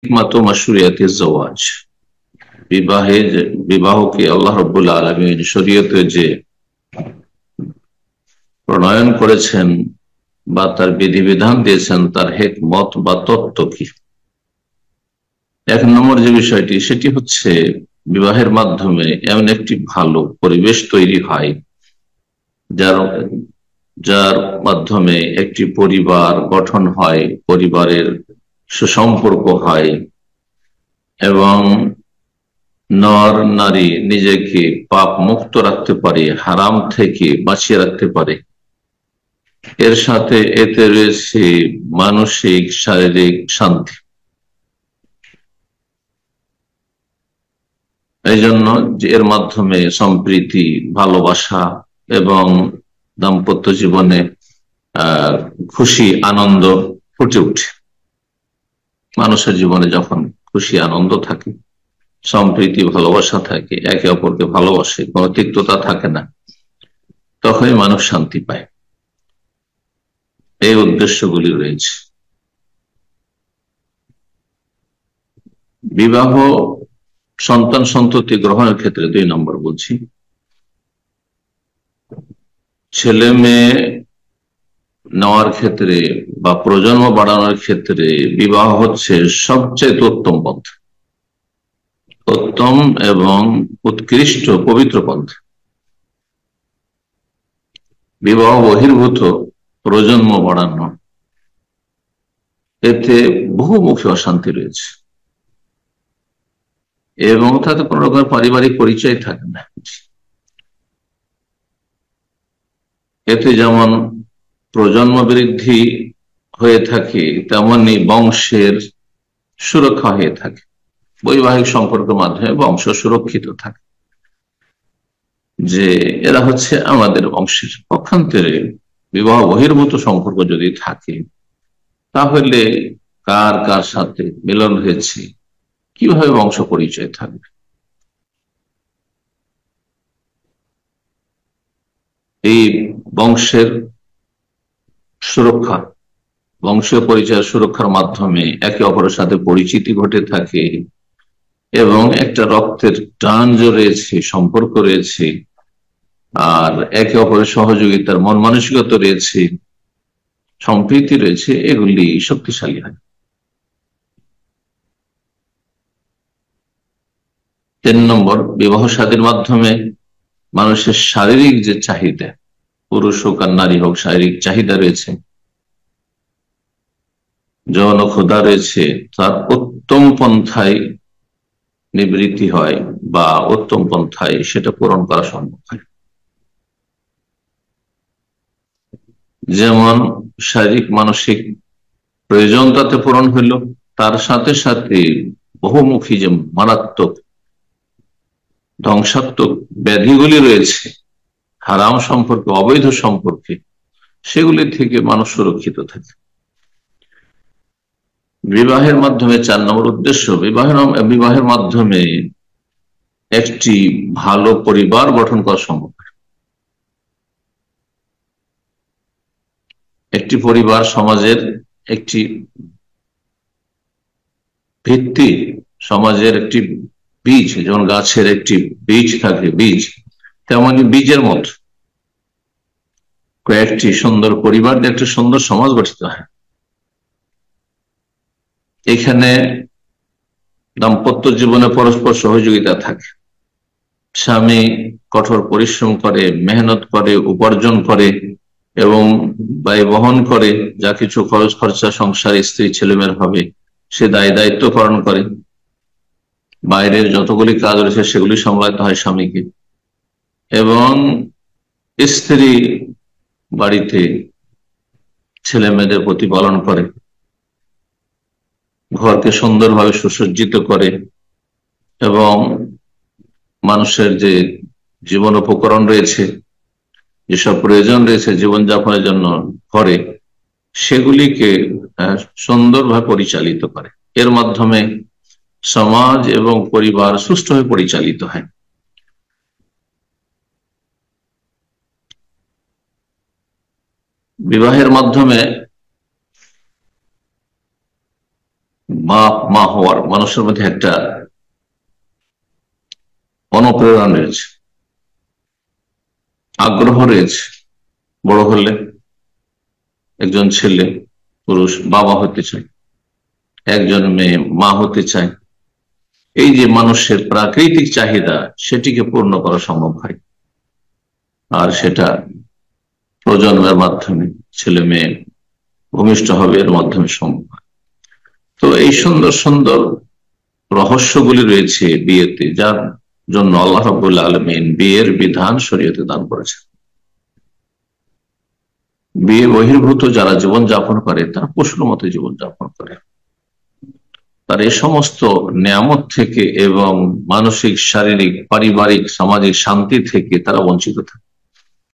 হিকমাত মাশরুইয়াতি জাওয়াজ, বিবাহকে আল্লাহ রাব্বুল আলামিন শরীয়তে যে প্রণয়ন করেছেন বা তার বিধিবিধান দিয়েছেন তার হিকমত বা তত্ত্ব কি। এক নম্বর যে বিষয়টি সেটি হচ্ছে বিবাহের মাধ্যমে এমন একটি ভালো পরিবেশ তৈরি হয় যার যার মাধ্যমে একটি পরিবার গঠন হয়, পরিবারের সুসম্পর্ক হয় এবং নর নারী নিজেকে পাপ মুক্ত রাখতে পারে, হারাম থেকে বাঁচিয়ে রাখতে পারে। এর সাথে এতে রয়েছে মানসিক শারীরিক শান্তি। এই জন্য যে এর মাধ্যমে সম্প্রীতি, ভালোবাসা এবং দাম্পত্য জীবনে খুশি আনন্দ ফুটে ওঠে। মানুষের জীবনে যখন খুশি আনন্দ থাকে, সম্প্রীতি ভালোবাসা থাকে, একে অপরকে ভালোবাসে, কোনো তিক্ততা থাকে না, তখনই মানুষ শান্তি পায়। এই উদ্দেশ্যগুলি রয়েছে। বিবাহ সন্তান সন্ততি গ্রহণের ক্ষেত্রে 2 নম্বর বলছি, ছেলে মেয়ে নেওয়ার ক্ষেত্রে বা প্রজন্ম বাড়ানোর ক্ষেত্রে বিবাহ হচ্ছে সবচেয়ে উত্তম পথ, উত্তম এবং উৎকৃষ্ট পবিত্র পথ। বিবাহ বহির্ভূত প্রজন্ম বাড়ানো, এতে বহুমুখী অশান্তি রয়েছে এবং তাতে কোন রকম পারিবারিক পরিচয় থাকে না। এতে যেমন প্রজন্ম বৃদ্ধি হয়ে থাকে, তেমনি বংশের সুরক্ষা হয়ে থাকে। বৈবাহিক সম্পর্কের মাধ্যমে বংশ সুরক্ষিত থাকে, যে এরা হচ্ছে আমাদের বংশের। পক্ষান্তরে বিবাহ বহির্ভূত সম্পর্ক যদি থাকে, তাহলে কার কার সাথে মিলন হয়েছে, কিভাবে বংশ পরিচয় থাকবে। এই বংশের সুরক্ষা, বংশীয় পরিচয়ের সুরক্ষার মাধ্যমে একে অপরের সাথে পরিচিতি ঘটে থাকে এবং একটা রক্তের টান রয়েছে, সম্পর্ক রয়েছে, আর একে অপরের সহযোগিতার মন মানসিকতা রয়েছে, সম্প্রীতি রয়েছে, এগুলি শক্তিশালী হয়। 3 নম্বর, বিবাহ শাদীর মাধ্যমে মানুষের শারীরিক যে চাহিদা, পুরুষ হোক আর নারী হোক, শারীরিক চাহিদা রয়েছে, যৌন ক্ষুধা রয়েছে, তার উত্তম পন্থায় নিবৃত্তি হয় বা উত্তম পন্থায় সেটা পূরণ করা সম্ভব হয়। যেমন শারীরিক মানসিক প্রয়োজন তাতে পূরণ হইল, তার সাথে সাথে বহুমুখী যে মারাত্মক ধ্বংসাত্মক ব্যাধিগুলি রয়েছে হারাম সম্পর্কে, অবৈধ সম্পর্কে, সেগুলি থেকে মানুষ সুরক্ষিত থাকে। বিবাহের মাধ্যমে 4 নম্বর উদ্দেশ্য, বিবাহের মাধ্যমে একটি ভালো পরিবার গঠন করা সম্ভব। একটি পরিবার সমাজের একটি ভিত্তি, সমাজের একটি বীজ, যেমন গাছের একটি বীজ থাকে, বীজ তেমনি বীজের মতো কয়েকটি সুন্দর পরিবার দিয়ে একটা সুন্দর সমাজ গঠিত হয়। এখানে দাম্পত্য জীবনে পরস্পর সহযোগিতা থাকে, স্বামী কঠোর পরিশ্রম করে, মেহনত করে, উপার্জন করে এবং ব্যয় বহন করে, যা কিছু খরচ খরচা সংসারে স্ত্রী ছেলেমেয়ের হবে সে দায় দায়িত্ব পালন করে, বাইরের যতগুলি কাজ রয়েছে সেগুলি সামলাতে হয় স্বামীকে, এবং স্ত্রী বাড়িতে ছেলে মেয়েদের প্রতিপালন করে, ঘরকে সুন্দরভাবে সুসজ্জিত করে এবং মানুষের যে জীবন উপকরণ রয়েছে, যেসব প্রয়োজন রয়েছে জীবনযাপনের জন্য করে, সেগুলিকে সুন্দরভাবে পরিচালিত করে। এর মাধ্যমে সমাজ এবং পরিবার সুষ্ঠুভাবে পরিচালিত হয়। বিবাহের মাধ্যমে বাপ মা হওয়ার মানুষের মধ্যে একটা অনুপ্রেরণা রয়েছে, আগ্রহ রয়েছে। বড় হলে একজন ছেলে পুরুষ বাবা হতে চায়, একজন মেয়ে মা হতে চায়। এই যে মানুষের প্রাকৃতিক চাহিদা, সেটিকে পূর্ণ করা সম্ভব হয়, আর সেটা প্রজন্মের মাধ্যমে ছেলে মেয়ে ভূমিষ্ঠ হবে, এর মাধ্যমে সম্ভব হয়। তো এই সুন্দর সুন্দর রহস্যগুলি রয়েছে বিয়েতে, যার জন্য আল্লাহ রাব্বুল আলামিন বিয়ের বিধান শরীয়তে দান করেছেন। বিয়ে বহির্ভূত যারা জীবন যাপন করে তারা পশুর মতো জীবন যাপন করে, তার এই সমস্ত নিয়ামত থেকে এবং মানসিক, শারীরিক, পারিবারিক, সামাজিক শান্তি থেকে তারা বঞ্চিত থাকে।